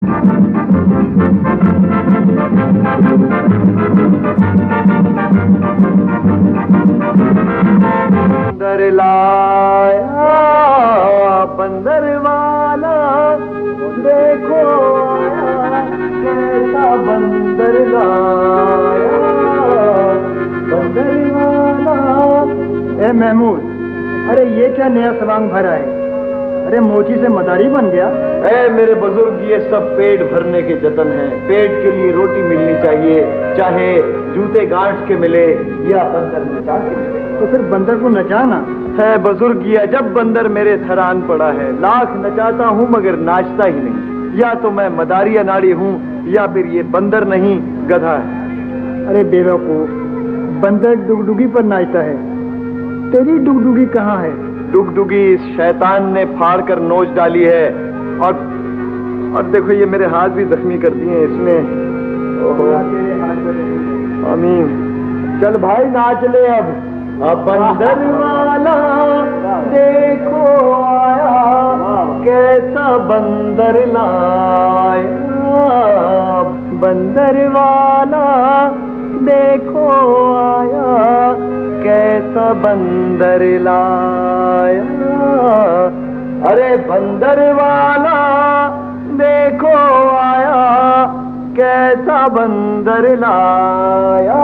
बंदर लाया बंदर वाला देखो आया कैसा बंदर लाया बंदर वाला। ए महमूद, अरे ये क्या नया सवांग भरा है? अरे मोची से मदारी बन गया। मेरे बुजुर्ग, ये सब पेट भरने के जतन हैं। पेट के लिए रोटी मिलनी चाहिए, चाहे जूते गांठ के मिले या बंदर नचा के मिले। तो फिर बंदर को नचाना है बुजुर्ग, ये अजब बंदर मेरे थरान पड़ा है। लाख नचाता हूँ मगर नाचता ही नहीं। या तो मैं मदारी अनाड़ी हूँ या फिर ये बंदर नहीं गधा है। अरे बेवकूफ, बंदर डुगडुगी पर नाचता है, तेरी डुगडुगी कहाँ है? डुगडुगी इस शैतान ने फाड़ कर नोच डाली है। और देखो ये मेरे हाथ भी जख्मी कर दिए हैं इसने। आमीन। चल भाई नाच ले अब बंदर वाला देखो आया कैसा बंदर लाया बंदर वाला देखो आया कैसा बंदर लाया। अरे बंदर वाला देखो आया कैसा बंदर लाया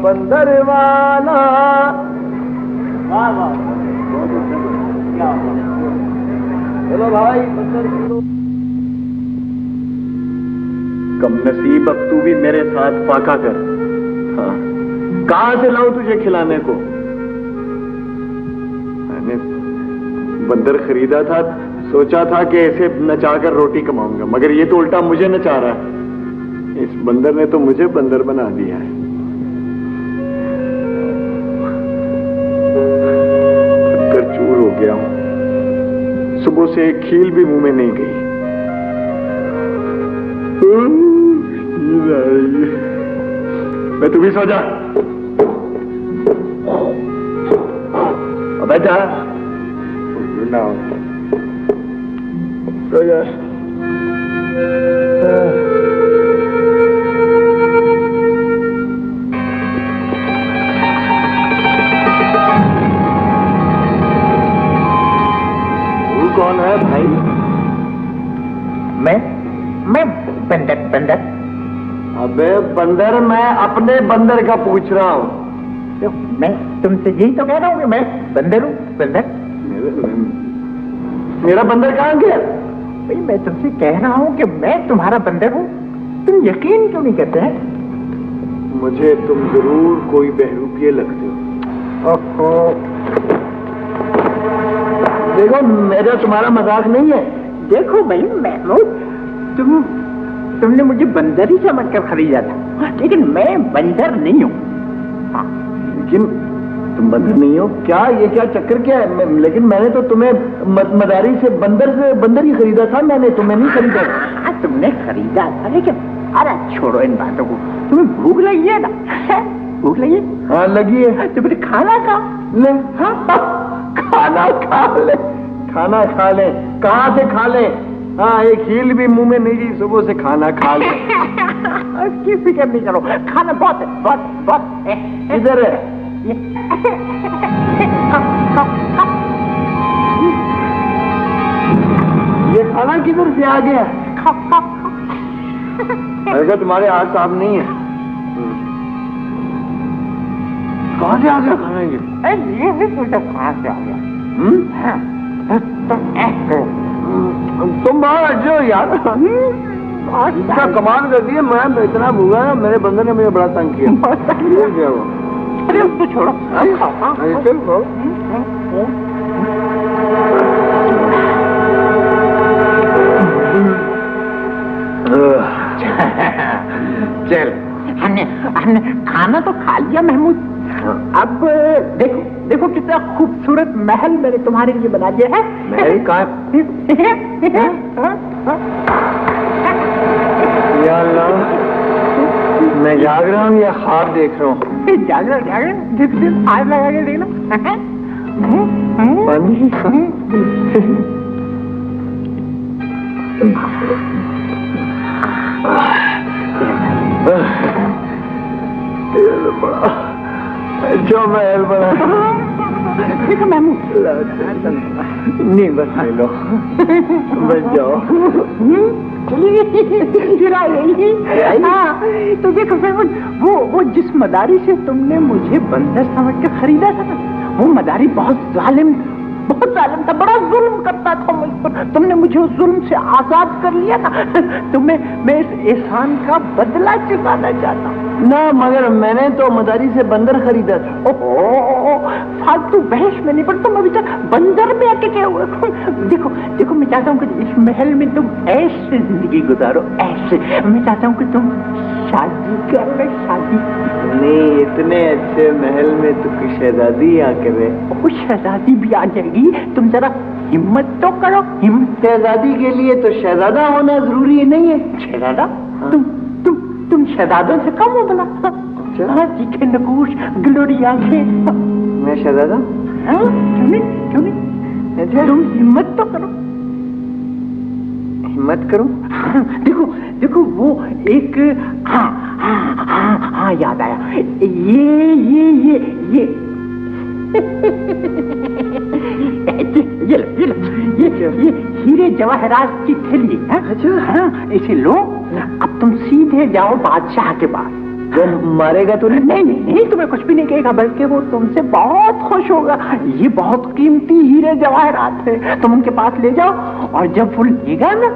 बंदर वाला। चलो भाई बंदर चलो। कम नसीब, अब तू भी मेरे साथ फाका कर। हाँ, कहां से लाऊं तुझे खिलाने को? मैंने बंदर खरीदा था, सोचा था कि इसे नचाकर रोटी कमाऊंगा, मगर ये तो उल्टा मुझे नचा रहा है। इस बंदर ने तो मुझे बंदर बना दिया है। थक चूर हो गया हूं, सुबह से एक खील भी मुंह में नहीं गई। मैं तू भी सो जा। बैठा सो जा। तू कौन है भाई? मैं बंदर बंदर। अबे बंदर, मैं अपने बंदर का पूछ रहा हूँ। तो मैं तुमसे यही तो कह रहा हूँ कि मैं बंदर हूँ, बंदर। मेरा बंदर कहाँ गया? भाई मैं तुमसे कह रहा हूँ कि मैं तुम्हारा बंदर हूँ, तुम यकीन क्यों नहीं करते हैं? मुझे तुम जरूर कोई बहरूपिये लगते हो। ओहो, देखो मेरा तुम्हारा मजाक नहीं है। देखो भाई महमूद, तुमने मुझे बंदर ही समझकर खरीदा था, लेकिन मैं बंदर नहीं हूँ। लेकिन तुम बंदर नहीं हो क्या? ये क्या चक्कर क्या है? लेकिन मैंने तो तुम्हें मदारी से बंदर ही खरीदा था, मैंने तुम्हें नहीं खरीदा। हाँ तुमने खरीदा था, लेकिन अरे छोड़ो इन बातों को। तुम्हें भूख लगी है ना? भूख लगी? हाँ लगी है। तो फिर खाना खा ले। हाँ खाना खा ले, खाना खा ले। कहाँ से खा ले? हाँ एक हील भी मुंह में नहीं गई, सुबह से खाना खा ले। उसकी फिक्र नहीं करो, खाना बहुत है, बहुत बहुत। इधर है। ये खाना किधर से आ गया? अगर तुम्हारे हाथ साफ नहीं है। कहाँ से आ गया खाना? ये भी पूछो कहाँ से आ गया? तुम बाहर हट जाओ यार। इतना कमाल कर दिया, मैं इतना भूखा है, मेरे बंदर ने मुझे बड़ा तंग किया। अरे उसको छोड़ो। चल, हमने खाना तो खा लिया महमूद। अब देखो देखो कितना खूबसूरत महल मैंने तुम्हारे लिए बना दिया है। महल कहाँ? या अल्लाह, मैं जाग रहा हूँ या ख्वाब देख रहा हूँ? जाग रहा आज लगा के देखना। जो महल बड़ा देखो महमूद, नहीं बस ले लो, बस जाओ। चलिए। हाँ, तो देखो महमूद, वो जिस मदारी से तुमने मुझे बंदर समझ के खरीदा था ना, वो मदारी बहुत जालिम था, बड़ा जुल्म करता था मुझ पर। तुमने मुझे उस जुल्म से आजाद कर लिया ना, मैं इस एहसान का बदला चुकाना चाहता हूँ ना, मगर मैंने तो मदारी से बंदर खरीदा था। ओहो, फालतू बहस में नहीं, पर तुम अभी तक बंदर में अटके हुए। देखो मैं चाहता हूँ कि इस महल में तुम ऐसे जिंदगी गुजारो, ऐसे। मैं चाहता हूँ कि तुम शादी कर लो, शादी। नहीं, इतने अच्छे महल में तो कोई शहजादी आके रहे। वो शहजादी भी आ जाएगी, तुम जरा हिम्मत तो करो, हिम्मत। शहजादी के लिए तो शहजादा होना जरूरी नहीं है। शहजादा? हाँ। तुम शहजादों से कम हो भला? हाँ, तीखे नकूश, गिलोरी आंखें। मैं शहजादा? हाँ, क्यों नहीं? तुम हिम्मत तो करो। हिम्मत करूं? देखो वो एक, हाँ याद आया, ये हीरे जवाहरात की थैली। हाँ, इसे लो। अब तुम सीधे जाओ बादशाह के पास। वो मारेगा तो नहीं, तुम्हें कुछ भी नहीं कहेगा, बल्कि वो तुमसे बहुत खुश होगा। ये बहुत कीमती हीरे जवाहरात है, तुम उनके पास ले जाओ, और जब वो लेगा ना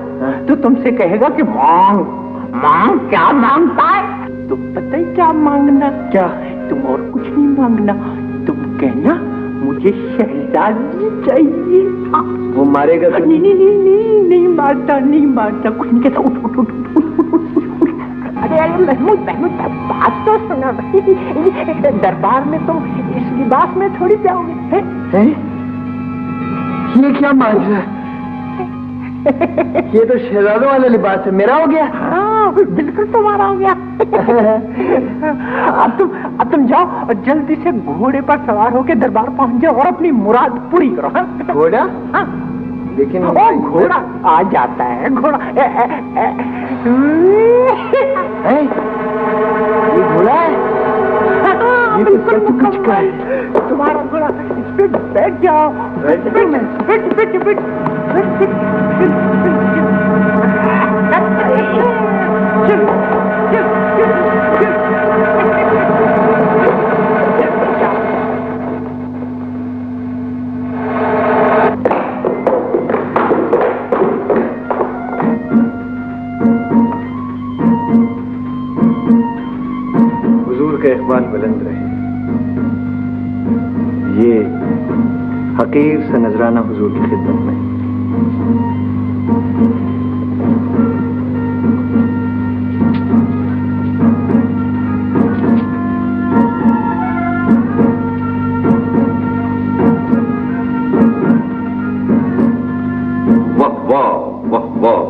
तो तुमसे कहेगा कि मांग क्या मांगता है? तो पता ही क्या मांगना? क्या? तुम और कुछ नहीं मांगना, तुम कहना मुझे शहजादी चाहिए। हाँ। वो मारेगा तो नहीं मारता, कुछ नहीं कहता। उठ। अरे महमूद, बात तो सुना। दरबार में तुम इस लिबास में थोड़ी जाओगे? हैं? ये क्या मांग रहा है? ये तो शहजादों वाला लिबास है, मेरा हो गया। हाँ, बिल्कुल तुम्हारा हो गया। अब तुम जाओ और जल्दी से घोड़े पर सवार होकर दरबार पहुंच जाओ और अपनी मुराद पूरी करो। घोड़ा? हाँ, लेकिन घोड़ा आ जाता है, घोड़ा। ये घोड़ा है? ये तो सब कुछ का है। तुम्हारा घोड़ा, इस पे बैठ जाओ। बैठ। हुजूर का इकबाल बुलंद रहे। ये हकीर सा नजराना हुजूर की खिदमत में। वाह,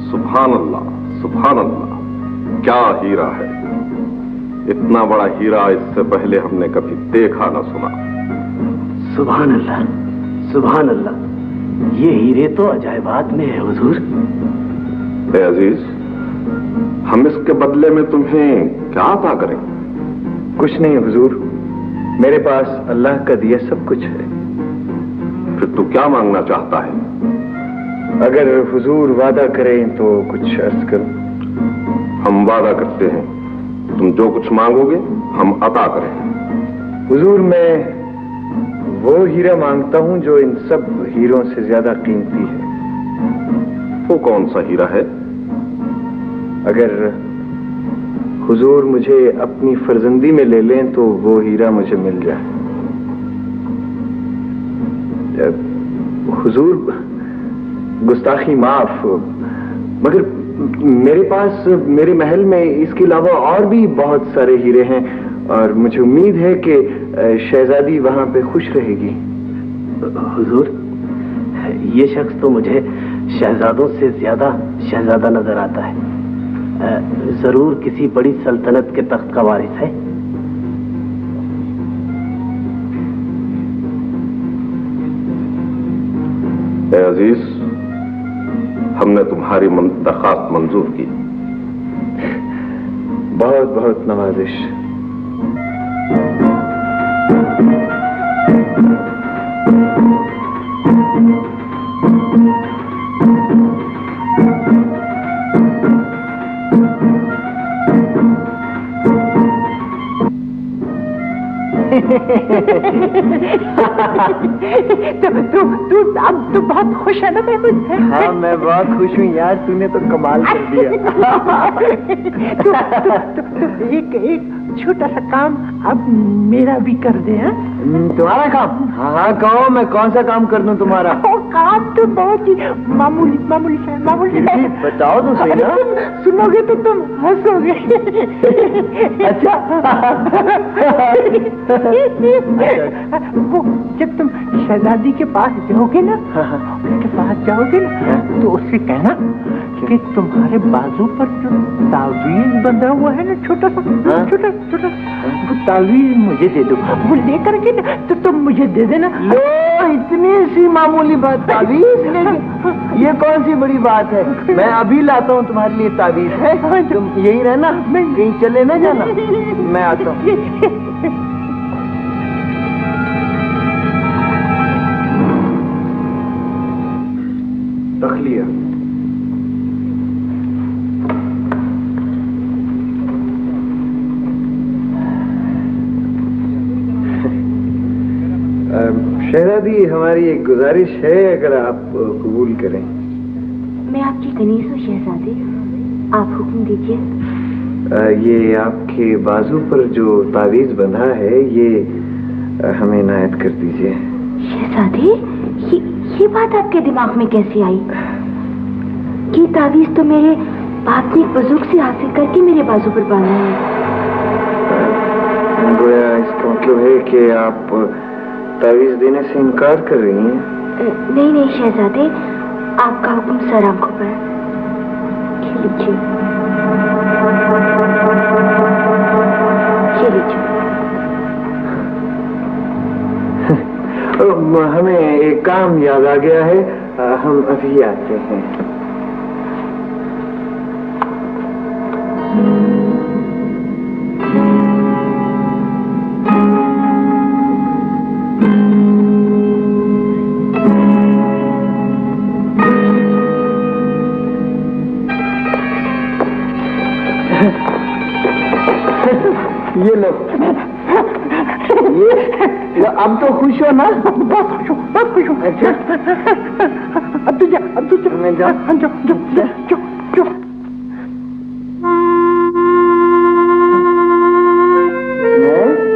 सुभान अल्लाह, क्या हीरा है। इतना बड़ा हीरा इससे पहले हमने कभी देखा ना सुना। सुभान अल्लाह, ये हीरे तो अजायबात में है हुजूर। ए अजीज, हम इसके बदले में तुम्हें क्या अता करें? कुछ नहीं हुजूर, मेरे पास अल्लाह का दिया सब कुछ है। फिर तू क्या मांगना चाहता है? अगर हुजूर वादा करें तो कुछ अर्ज करूं। हम वादा करते हैं, तुम जो कुछ मांगोगे हम अता करेंगे। हुजूर, मैं वो हीरा मांगता हूं जो इन सब हीरों से ज्यादा कीमती है। वो कौन सा हीरा है? अगर हुजूर मुझे अपनी फर्जंदी में ले लें तो वो हीरा मुझे मिल जाए। हुजूर, गुस्ताखी माफ, मगर मेरे पास मेरे महल में इसके अलावा और भी बहुत सारे हीरे हैं और मुझे उम्मीद है कि शहजादी वहां पे खुश रहेगी। हुजूर, ये शख्स तो मुझे शहजादों से ज्यादा शहजादा नजर आता है। जरूर किसी बड़ी सल्तनत के तख्त का वारिस है। ए अजीज, हमने तुम्हारी दरखास्त मंजूर की। बहुत बहुत नवाजिश। अब तू बहुत खुश है ना महमूद? हाँ मैं बहुत खुश हूँ यार, तूने तो कमाल कर दिया। एक छोटा सा काम अब मेरा भी कर दे। हाँ तुम्हारा काम? हाँ कहो, मैं कौन सा काम कर दूं तुम्हारा? काम तो बहुत ही मामूली है। बताओ तो सही ना। सुनोगे तो तुम हंसोगे। अच्छा। वो जब तुम शहजादी के पास जाओगे ना, उसके पास जाओगे ना, तो उससे कहना कि तुम्हारे बाजू पर जो तावीज बंधा हुआ है ना, छोटा वो तावीज मुझे दे दो। वो लेकर के ना तो तुम मुझे दे देना। लो, इतनी सी मामूली बात, तावीज लेके? ये कौन सी बड़ी बात है? मैं अभी लाता हूँ तुम्हारे लिए तावीज है। तुम यही रहना, कहीं चले ना जाना, मैं आता हूँ। तखलिया। शहजादी, हमारी एक गुजारिश है, अगर आप कबूल करें। मैं आपकी कनीज हूँ शहजादी, आप हुक्म दीजिए। ये आपके बाजू पर जो तावीज बंधा है, ये हमें इनायत कर दीजिए। शहजादी, ये बात आपके दिमाग में कैसे आई? ये तावीज तो मेरे बाप ने एक बुजुर्ग से हासिल करके मेरे बाजू पर बांधा है। गोया इसका मतलब है कि आप तावीज देने से इनकार कर रही हैं? नहीं शहजादे, आपका हुक्म सर आंखों पर। लीजिए। हमें एक काम याद आ गया है, हम अभी आते हैं। ये लो, ये अब तो खुश हो ना? बहुत खुश हूँ। अच्छा, अब तो जा। मैं जा। जो।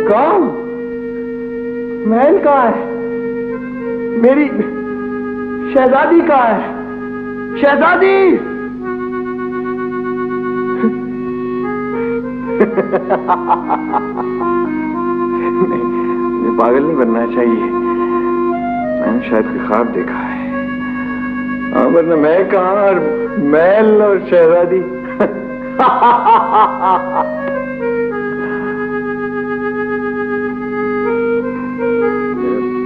कौन? महल कहाँ है? मेरी शहजादी कहाँ है? शहजादी! नहीं, पागल नहीं बनना चाहिए, मैंने शायद कोई ख्वाब देखा है। हाँ, वरना मैं कहाँ और महल और शहजादी।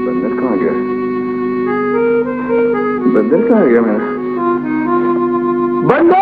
बंदर कहाँ गया? बंदर कहाँ गया मेरा? बंदर!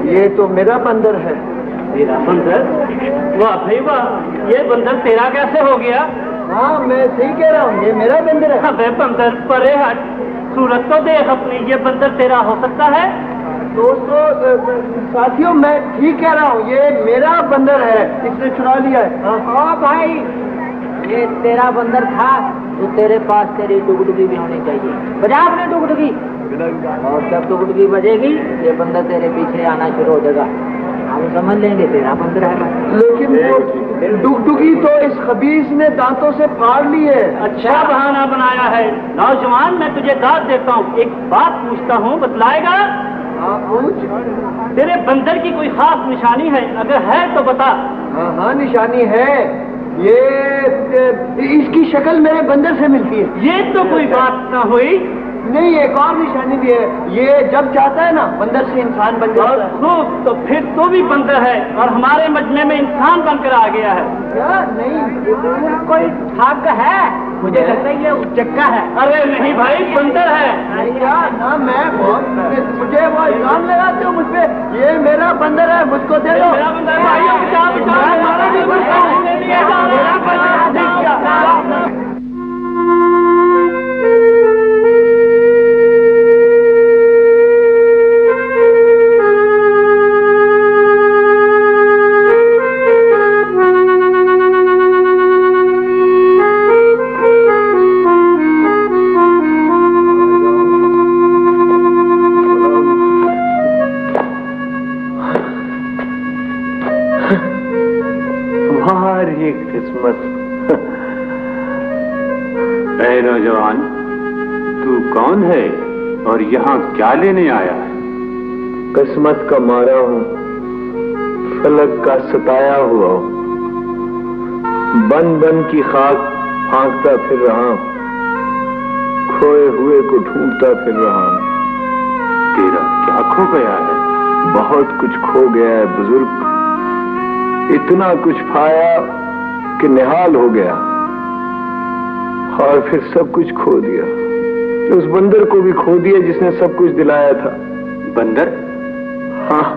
ये तो मेरा बंदर है। तेरा बंदर? वाह भाई वाह, ये बंदर तेरा कैसे हो गया? हाँ, मैं सही कह रहा हूँ, ये मेरा बंदर है। अबे बंदर परे हट, सूरत तो देख अपनी, ये बंदर तेरा हो सकता है? दोस्तों, साथियों, मैं ठीक कह रहा हूँ, ये मेरा बंदर है, इसने चुरा लिया है। हाँ भाई, ये तेरा बंदर था तो तेरे पास तेरी डुगडुगी भी होनी चाहिए। बजा अपनी डुगडुगी, और जब डुगडुगी बजेगी ये बंदर तेरे पीछे आना शुरू हो जाएगा, हम समझ लेंगे तेरा बंदर है। लेकिन वो डुगडुगी तो इस खबीस ने दांतों से फाड़ ली है। अच्छा बहाना बनाया है। नौजवान, मैं तुझे दाद देता हूँ, एक बात पूछता हूँ, बतलाएगा? हाँ, पूछ। तेरे बंदर की कोई खास निशानी है? अगर है तो बता। हाँ, निशानी है। ये इसकी शक्ल मेरे बंदर से मिलती है। ये तो कोई बात ना हुई। नहीं, एक और निशानी भी है, ये जब चाहता है ना बंदर से इंसान बन जाता है। खूब, तो फिर तो भी बंदर है और हमारे मजमे में इंसान बनकर आ गया है। क्या? नहीं, कोई ठग है, मुझे लगता है ये उचक्का है। अरे नहीं भाई, बंदर है। क्या ना, मैं मुझे वो इल्जाम लगाते हो मुझ पे? ये मेरा बंदर है, मुझको दे दो। मेरा बंदर भाइयों हमारी किस्मत। ऐ नौजवान, तू कौन है और यहाँ क्या लेने आया है? किस्मत का मारा हूँ, फलक का सताया हुआ हूँ, बन बन की खाक फांकता फिर रहा हूँ, खोए हुए को ढूंढता फिर रहा हूँ। तेरा क्या खो गया है? बहुत कुछ खो गया है बुजुर्ग, इतना कुछ पाया कि निहाल हो गया और फिर सब कुछ खो दिया। उस बंदर को भी खो दिया जिसने सब कुछ दिलाया था। बंदर? हाँ,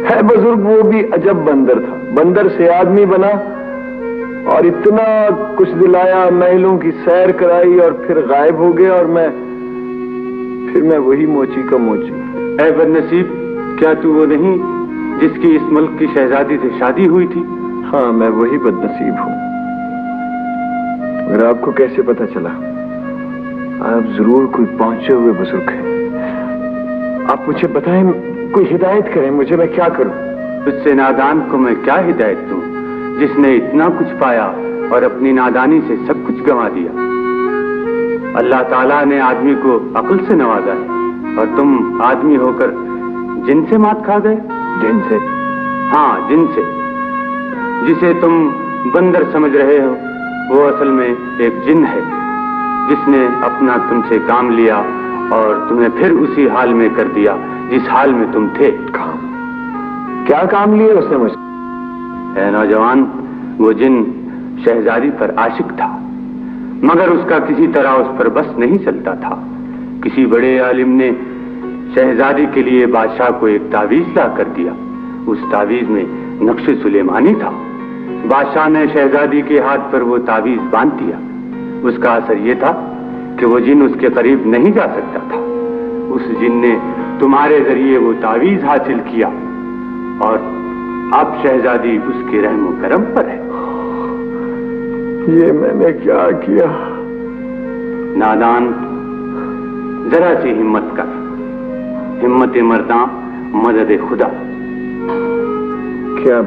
है बुजुर्ग, वो भी अजब बंदर था। बंदर से आदमी बना और इतना कुछ दिलाया, महलों की सैर कराई और फिर गायब हो गया और फिर मैं वही मोची का मोची। ऐ बदनसीब, क्या तू वो नहीं जिसकी इस मुल्क की शहजादी से शादी हुई थी? हाँ, मैं वही बदनसीब हूँ। मगर आपको कैसे पता चला? आप जरूर कोई पहुंचे हुए बुजुर्ग हैं। आप मुझे बताएं, कोई हिदायत करें मुझे, मैं क्या करूं? तुझसे नादान को मैं क्या हिदायत दूं, जिसने इतना कुछ पाया और अपनी नादानी से सब कुछ गंवा दिया। अल्लाह ताला ने आदमी को अक्ल से नवाजा है और तुम आदमी होकर जिन से मात खा गए। जिन से? हाँ, जिन से। जिसे तुम बंदर समझ रहे हो, वो असल में एक जिन है जिसने अपना तुमसे काम लिया और तुम्हें फिर उसी हाल में कर दिया जिस हाल में तुम थे। काम? क्या काम लिया उसने मुझसे? ऐ नौजवान, वो जिन शहजादी पर आशिक था, मगर उसका किसी तरह उस पर बस नहीं चलता था। किसी बड़े आलिम ने शहजादी के लिए बादशाह को एक तावीज ला कर दिया। उस तावीज में नक्शे सुलेमानी था। बादशाह ने शहजादी के हाथ पर वो तावीज बांध दिया। उसका असर ये था कि वो जिन उसके करीब नहीं जा सकता था। उस जिन ने तुम्हारे जरिए वो तावीज हासिल किया और अब शहजादी उसके रहमो करम पर है। ये मैंने क्या किया? नादान, जरा सी हिम्मत कर। हिम्मत मर्दा मदद खुदा। क्या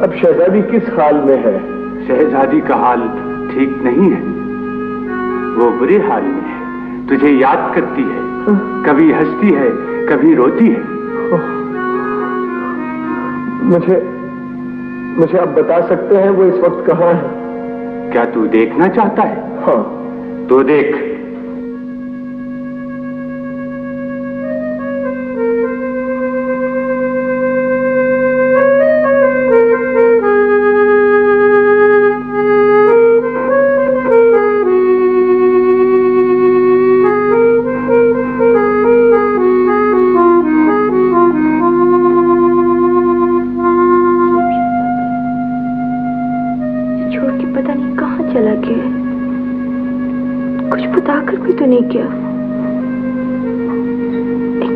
अब शहजादी किस हाल में है? शहजादी का हाल ठीक नहीं है, वो बुरे हाल में है। तुझे याद करती है, कभी हंसती है, कभी रोती है। मुझे आप बता सकते हैं वो इस वक्त कहाँ है? क्या तू देखना चाहता है? हाँ। तो देख।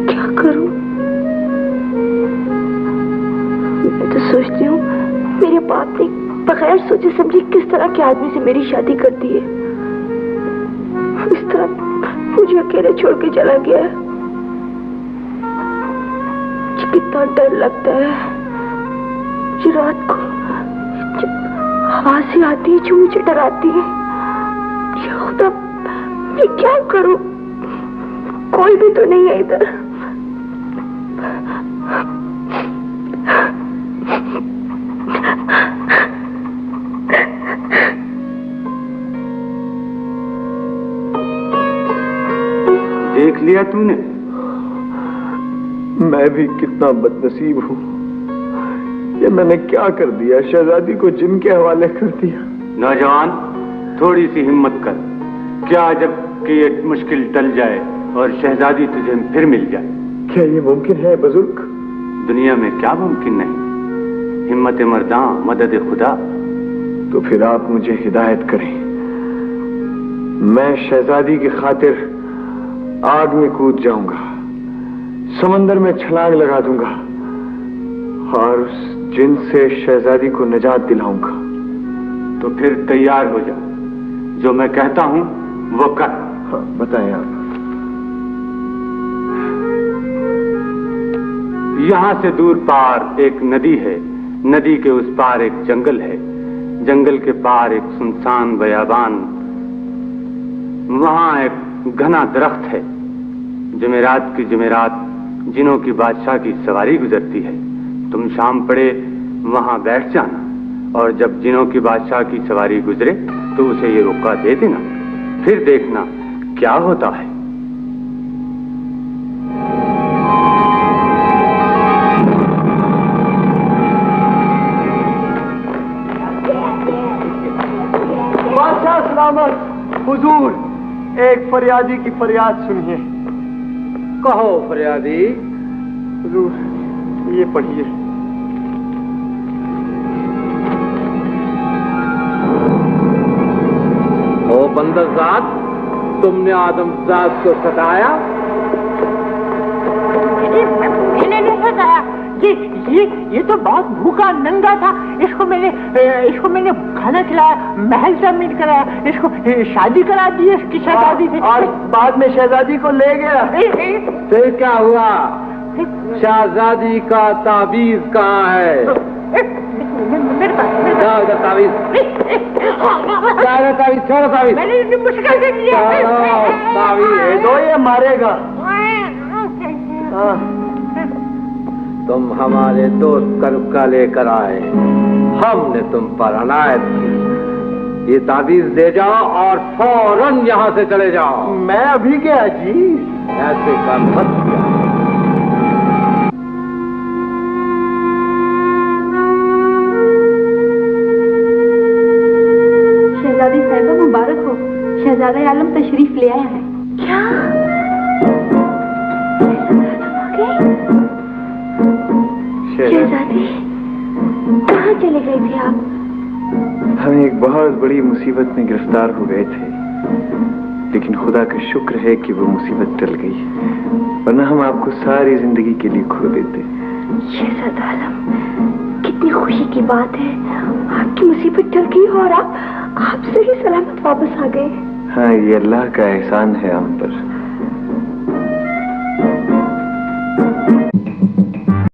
क्या करूं? मैं तो सोचती हूँ मेरे बाप ने बगैर सोचे समझे किस तरह के आदमी से मेरी शादी कर दी है। इस तरह मुझे अकेले छोड़ के चला गया। कितना डर लगता है जो रात को आवाज़ें आती है जो मुझे डराती है। खुदा, मैं क्या करूं? कोई भी तो नहीं है इधर। लिया तूने? मैं भी कितना बदनसीब हूँ। ये मैंने क्या कर दिया? शहजादी को जिन के हवाले कर दिया। नौजवान, थोड़ी सी हिम्मत कर। क्या जब कि ये मुश्किल टल जाए और शहजादी तुझे फिर मिल जाए? क्या ये मुमकिन है बुजुर्ग? दुनिया में क्या मुमकिन नहीं। हिम्मत मर्दां मदद खुदा। तो फिर आप मुझे हिदायत करें। मैं शहजादी की खातिर आग में कूद जाऊंगा, समंदर में छलांग लगा दूंगा और उस जिन से शहजादी को निजात दिलाऊंगा। तो फिर तैयार हो जा। जो मैं कहता हूं वो कर। हाँ, बताएं आप। यहां से दूर पार एक नदी है, नदी के उस पार एक जंगल है, जंगल के पार एक सुनसान बयाबान, वहां एक घना दरख्त है। जुमेरात की जुमेरात जिनों की बादशाह की सवारी गुजरती है। तुम शाम पड़े वहां बैठ जाना और जब जिनों की बादशाह की सवारी गुजरे तो उसे ये रोका दे देना। फिर देखना क्या होता है। बादशाह सलामत। हुजूर, एक फरियादी की फरियाद सुनिए। कहो फरियादी। हुजूर, ये पढ़िए। ओ बंदरजात, तुमने आदमजात को सताया? मैंने नहीं सताया। ये तो बहुत भूखा नंगा था। इसको मैंने खाना खिलाया, महल तमीर कराया, इसको शादी करा दी इसकी शहजादी से। और बाद में शहजादी को ले गया। फिर क्या हुआ? शहजादी का ताबीज कहाँ है? मेरे पास ताबीज। छोड़ो ताबीज। मैंने मुश्किल से किया। ताबीज दो, ये मारेगा। तुम हमारे दोस्त का रुक्का लेकर आए, हमने तुम पर अनायत की। ये ताबीज दे जाओ और फौरन यहाँ से चले जाओ। मैं अभी गया जी। ऐसे का मत किया। शहजादी साहिबा मुबारक हो। शहजादा आलम तशरीफ ले आया है। क्या? शहजादी, कहाँ चले गए थे आप? हम एक बहुत बड़ी मुसीबत में गिरफ्तार हो गए थे, लेकिन खुदा का शुक्र है कि वो मुसीबत टल गई, वरना हम आपको सारी जिंदगी के लिए खो देते। शहजादा आलम, कितनी खुशी की बात है। आपकी मुसीबत टल गई और आप सही सलामत वापस आ गए। हाँ, ये अल्लाह का एहसान है हम पर।